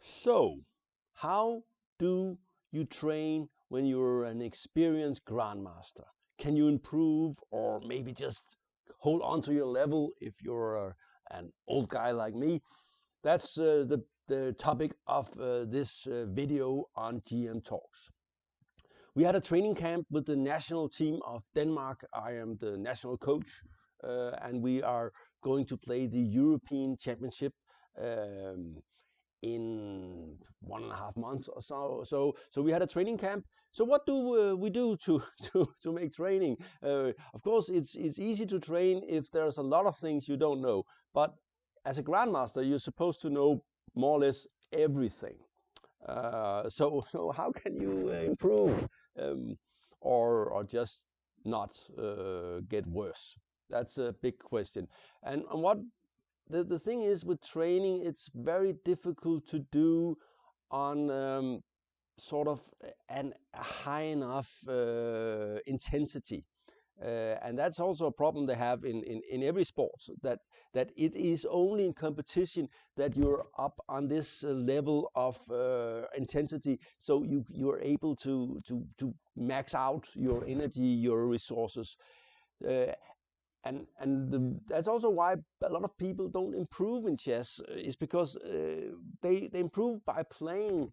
So, how do you train when you're an experienced grandmaster? Can you improve or maybe just hold on to your level if you're an old guy like me? That's the topic of this video on GM Talks. We had a training camp with the national team of Denmark. I am the national coach, and we are going to play the European Championship um, in 1.5 months or so. So we had a training camp. So what do we do to to make training? Of course, it's easy to train if there's a lot of things you don't know. But as a grandmaster, you're supposed to know more or less everything. So how can you improve um, or just not get worse? That's a big question. And what the thing is with training, it's very difficult to do on sort of a high enough intensity. And that's also a problem they have in every sport, that it is only in competition that you're up on this level of intensity, so you're able to max out your energy, your resources. Uh, that's also why a lot of people don't improve in chess, is because they improve by playing,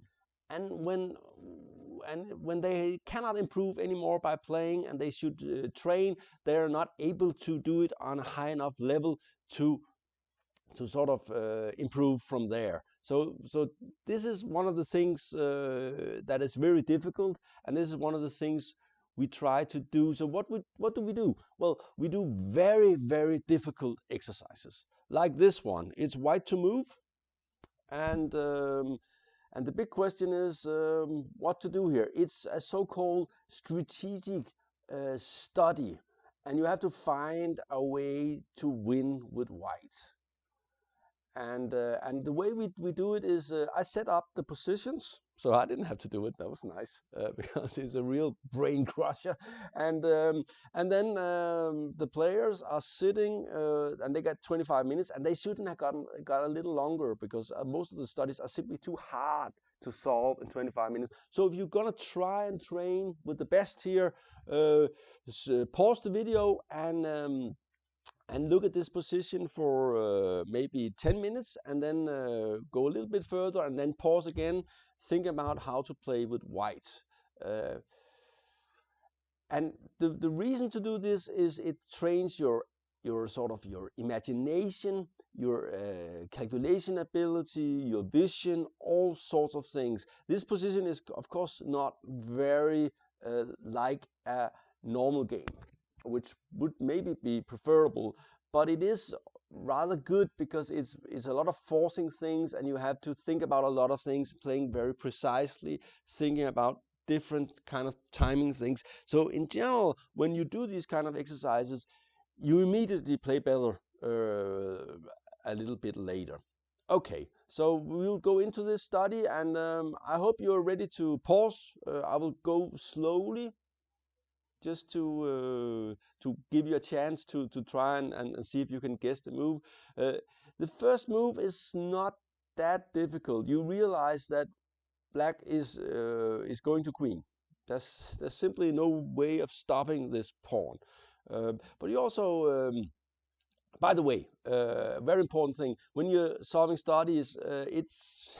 and when they cannot improve anymore by playing and they should train, they're not able to do it on a high enough level to sort of improve from there. So this is one of the things that is very difficult, and this is one of the things we try to do. So what do we do? Well, we do very difficult exercises like this one. It's white to move, and the big question is what to do here. It's a so-called strategic study, and you have to find a way to win with white. And the way we do it is I set up the positions, so I didn't have to do it. That was nice because it's a real brain crusher. And then the players are sitting and they get 25 minutes, and they shouldn't have got a little longer because most of the studies are simply too hard to solve in 25 minutes. So if you're gonna try and train with the best here, pause the video and look at this position for maybe 10 minutes, and then go a little bit further and then pause again. Think about how to play with white. Uh, and the reason to do this is it trains your sort of your imagination, your calculation ability, your vision, all sorts of things. This position is, of course, not very like a normal game, which would maybe be preferable, but it is rather good because it's a lot of forcing things, and you have to think about a lot of things, playing very precisely, thinking about different kind of timing things. So in general, when you do these kind of exercises, you immediately play better a little bit later. Okay, so we'll go into this study, and I hope you're ready to pause. I will go slowly just to give you a chance to try and see if you can guess the move. The first move is not that difficult. You realize that black is going to queen. There's simply no way of stopping this pawn. But you also by the way, very important thing when you're solving studies, it's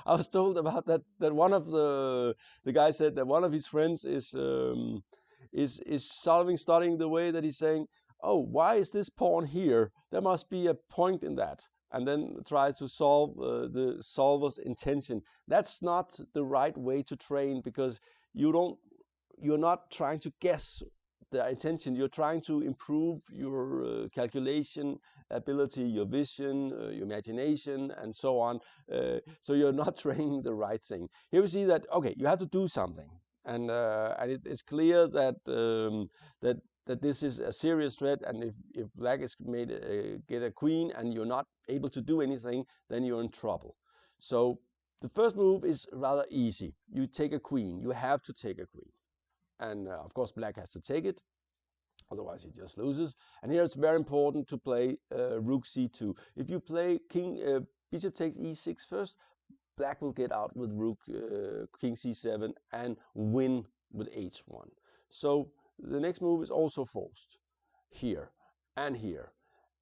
I was told about that one of the guy said that one of his friends is studying the way that he's saying, oh, why is this pawn here? There must be a point in that, and then tries to solve the solver's intention. That's not the right way to train, because you're not trying to guess the intention. You're trying to improve your calculation ability, your vision, your imagination, and so on. So you're not training the right thing. Here we see that, okay, you have to do something, and it's clear that that this is a serious threat, and if black is made get a queen and you're not able to do anything, then you're in trouble. So the first move is rather easy. You take a queen. You have to take a queen. And of course black has to take it, otherwise he just loses. And here it's very important to play rook c2. If you play king bishop takes e6 first, black will get out with rook king c7 and win with h1. So the next move is also forced here and here.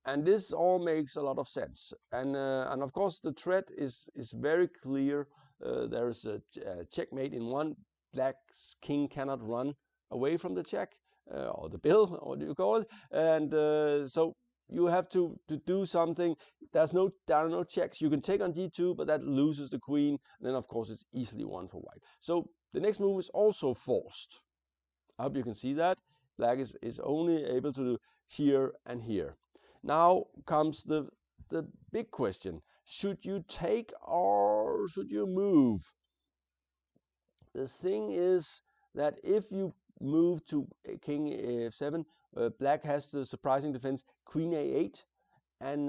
And this all makes a lot of sense. And of course the threat is very clear. There's a checkmate in one. Black's king cannot run away from the check or the bill, or what do you call it? And so you have to do something. There are no checks. You can take on d2, but that loses the queen. And then of course it's easily won for white. So the next move is also forced. I hope you can see that. Black is only able to do here and here. Now comes the big question. Should you take or should you move? The thing is that if you move to king f7, black has the surprising defense queen a8, and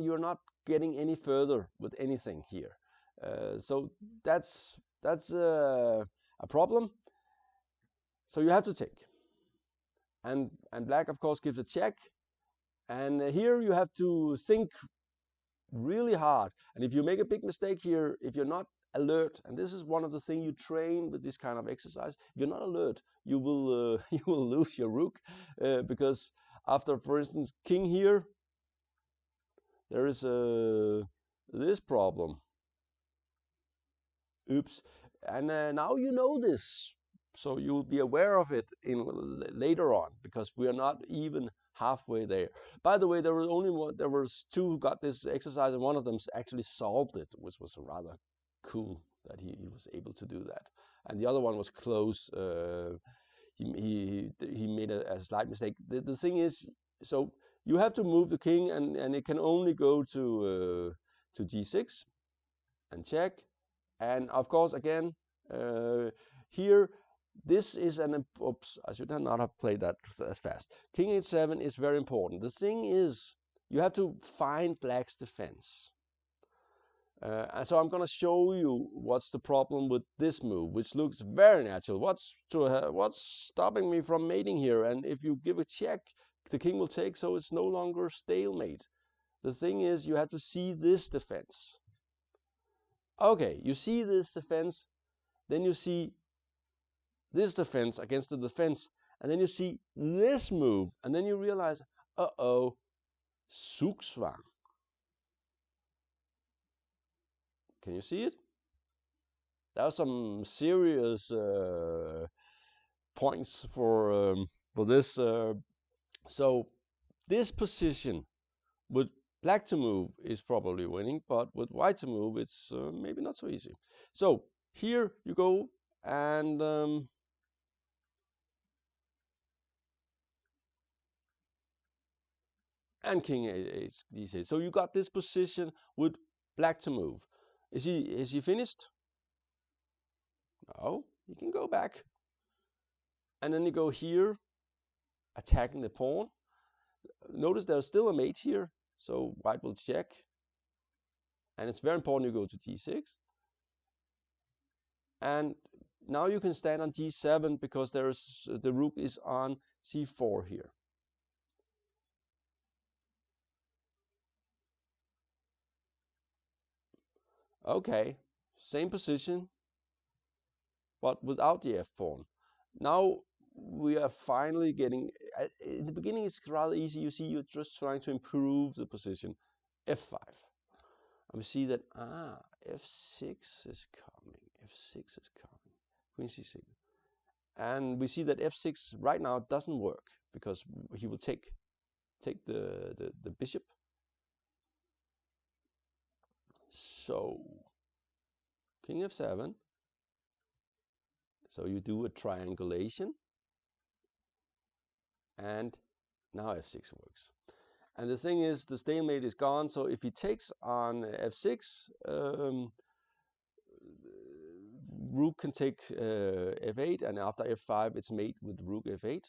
you're not getting any further with anything here. So that's a problem. So you have to take. And black of course gives a check. And here you have to think really hard. And if you make a big mistake here, if you're not alert, and this is one of the things you train with this kind of exercise, if you're not alert, you will you will lose your rook, because after, for instance, king here, there is this problem. Oops. And now you know this, so you'll be aware of it later on, because we are not even halfway there. By the way, there was two who got this exercise, and one of them actually solved it, which was rather cool that he was able to do that. And the other one was close. He made a slight mistake. The thing is, so you have to move the king, and it can only go to g6 and check. And of course, again, here, this is oops, I should not have played that as fast. King h7 is very important. The thing is, you have to find black's defense. And so I'm going to show you what's the problem with this move, which looks very natural. What's stopping me from mating here? And if you give a check, the king will take, so it's no longer stalemate. The thing is, you have to see this defense. Okay, you see this defense, then you see this defense against the defense, and then you see this move, and then you realize, uh-oh, Zugzwang. Can you see it? There are some serious points for this. So this position with black to move is probably winning, but with white to move, it's maybe not so easy. So here you go and king d8. So you got this position with black to move. Is he finished? No, you can go back. And then you go here, attacking the pawn. Notice there's still a mate here, so white will check. And it's very important you go to d6. And now you can stand on d7 because the rook is on c4 here. Okay, same position, but without the f-pawn. Now we are finally getting, in the beginning it's rather easy. You see, you're just trying to improve the position. f5. And we see that, f6 is coming, f6 is coming, queen c6. And we see that f6 right now doesn't work because he will take the bishop. So king f7. So you do a triangulation, and now f6 works. And the thing is, the stalemate is gone. So if he takes on f6, rook can take f8, and after f5, it's mate with rook f8.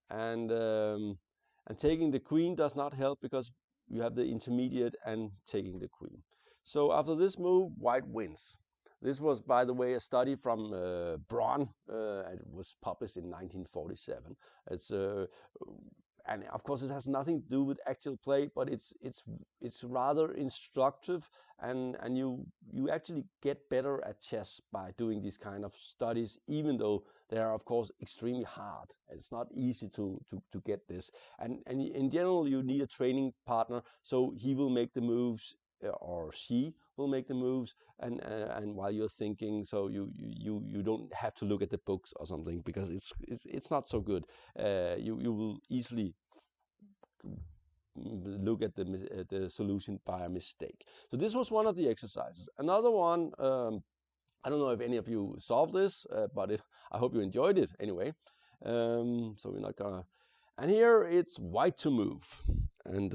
And taking the queen does not help because you have the intermediate and taking the queen. So after this move, white wins. This was, by the way, a study from Bron. It was published in 1947. It's and of course it has nothing to do with actual play, but it's rather instructive, and you actually get better at chess by doing these kind of studies, even though they are of course extremely hard. It's not easy to get this, and in general you need a training partner, so he will make the moves, or she will make the moves, and while you're thinking, so you don't have to look at the books or something, because it's not so good. You will easily look at the solution by a mistake. So this was one of the exercises. Another one, I don't know if any of you solved this, but I hope you enjoyed it anyway. So we're not gonna. And here it's white to move, and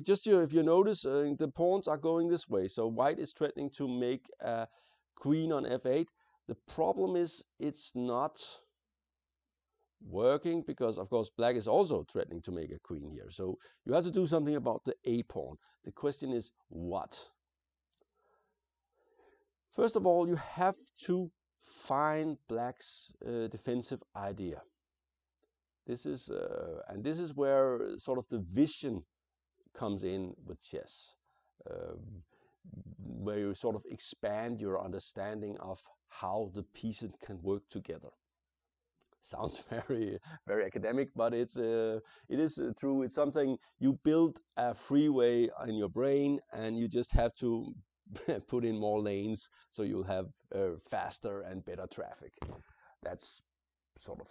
just if you notice, the pawns are going this way. So white is threatening to make a queen on f8. The problem is it's not working, because of course black is also threatening to make a queen here. So you have to do something about the a pawn. The question is what? First of all, you have to find black's defensive idea. This is where sort of the vision comes in with chess, where you sort of expand your understanding of how the pieces can work together. Sounds very academic, but it is true. It's something you build a freeway in your brain, and you just have to put in more lanes, so you'll have faster and better traffic. That's sort of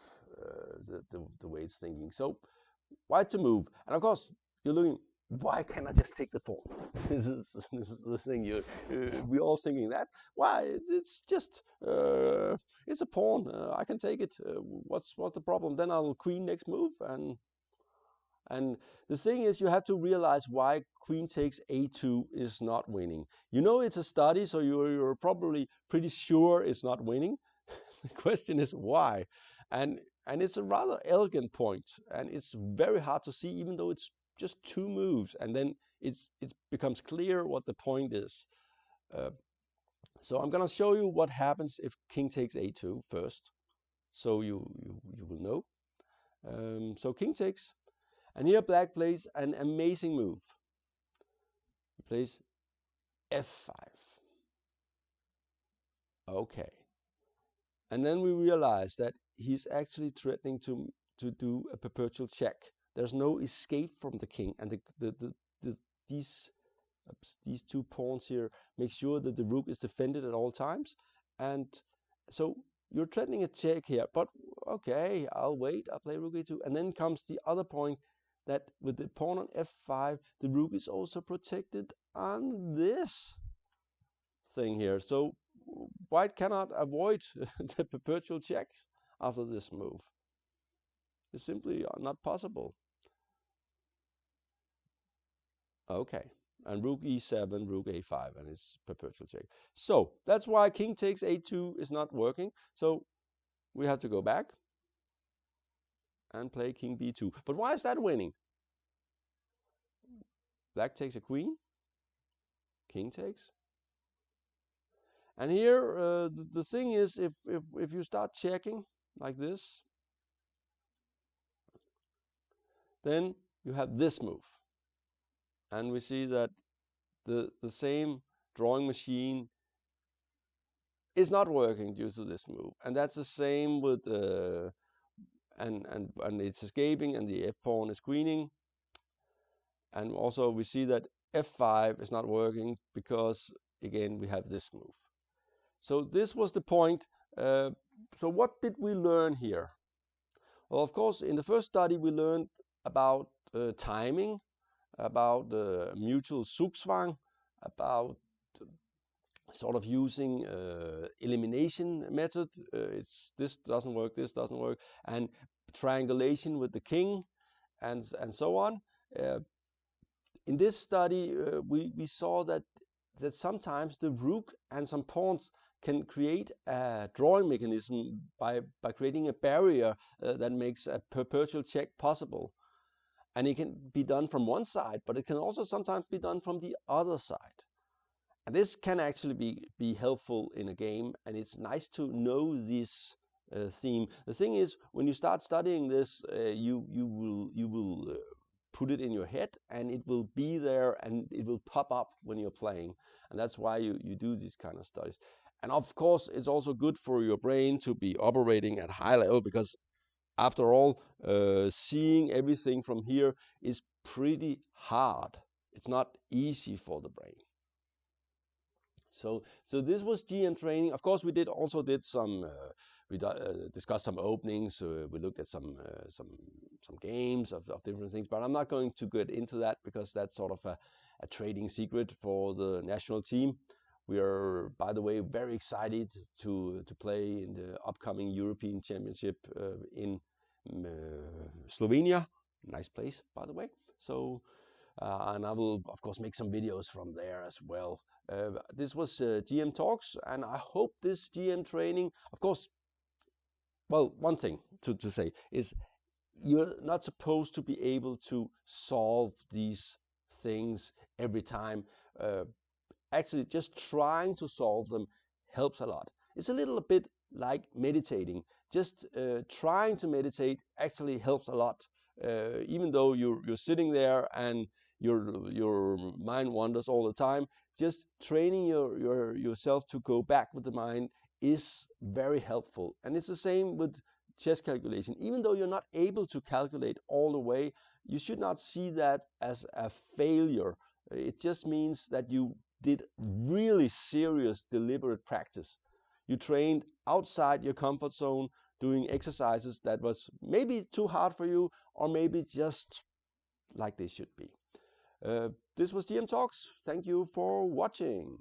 the way it's thinking. So white to move, and of course you're looking, why can't I just take the pawn? This is the thing we're all thinking that. Why? It's just it's a pawn. I can take it. What's the problem? Then I'll queen next move, and the thing is, you have to realize why queen takes a2 is not winning. You know it's a study, so you're probably pretty sure it's not winning. The question is why, and it's a rather elegant point, and it's very hard to see, even though it's just two moves, and then it becomes clear what the point is. So I'm gonna show you what happens if king takes a2 first, so you will know. So king takes, and here black plays an amazing move. He plays f5. Okay, and then we realize that he's actually threatening to do a perpetual check. There's no escape from the king, and these two pawns here make sure that the rook is defended at all times, and so you're threatening a check here. But okay, I'll wait. I'll play rook a2, and then comes the other point, that with the pawn on f5, the rook is also protected on this thing here. So white cannot avoid the perpetual check after this move. It's simply not possible. Okay, and rook e7, rook a5, and it's perpetual check. So that's why king takes a2 is not working. So we have to go back and play king b2. But why is that winning? Black takes a queen, king takes. And here the thing is, if you start checking like this, then you have this move. And we see that the same drawing machine is not working due to this move. And that's the same with and it's escaping, and the f pawn is queening. And also we see that f5 is not working, because again we have this move. So this was the point. So what did we learn here? Well, of course, in the first study we learned about timing, about the mutual Zugzwang, about sort of using elimination method. It's this doesn't work, this doesn't work, and triangulation with the king, and so on. In this study, we saw that sometimes the rook and some pawns can create a drawing mechanism by creating a barrier that makes a perpetual check possible. And it can be done from one side, but it can also sometimes be done from the other side. And this can actually be helpful in a game, and it's nice to know these theme. The thing is, when you start studying this, you will put it in your head, and it will be there, and it will pop up when you're playing, and that's why you do these kind of studies. And of course, it's also good for your brain to be operating at high level, because after all, seeing everything from here is pretty hard. It's not easy for the brain. So this was GM training. Of course, we also did some. We discussed some openings. We looked at some games of different things. But I'm not going to get into that, because that's sort of a trading secret for the national team. We are, by the way, very excited to play in the upcoming European Championship in Slovenia. Nice place, by the way. So, and I will, of course, make some videos from there as well. This was GM Talks, and I hope this GM training, of course, well, one thing to say is, you're not supposed to be able to solve these things every time. Actually, just trying to solve them helps a lot. It's a little bit like meditating. Just trying to meditate actually helps a lot. Even though you're sitting there and your mind wanders all the time, just training yourself to go back with the mind is very helpful. And it's the same with chess calculation. Even though you're not able to calculate all the way, you should not see that as a failure. It just means that you did really serious, deliberate practice. You trained outside your comfort zone, doing exercises that was maybe too hard for you, or maybe just like they should be. This was GM Talks. Thank you for watching.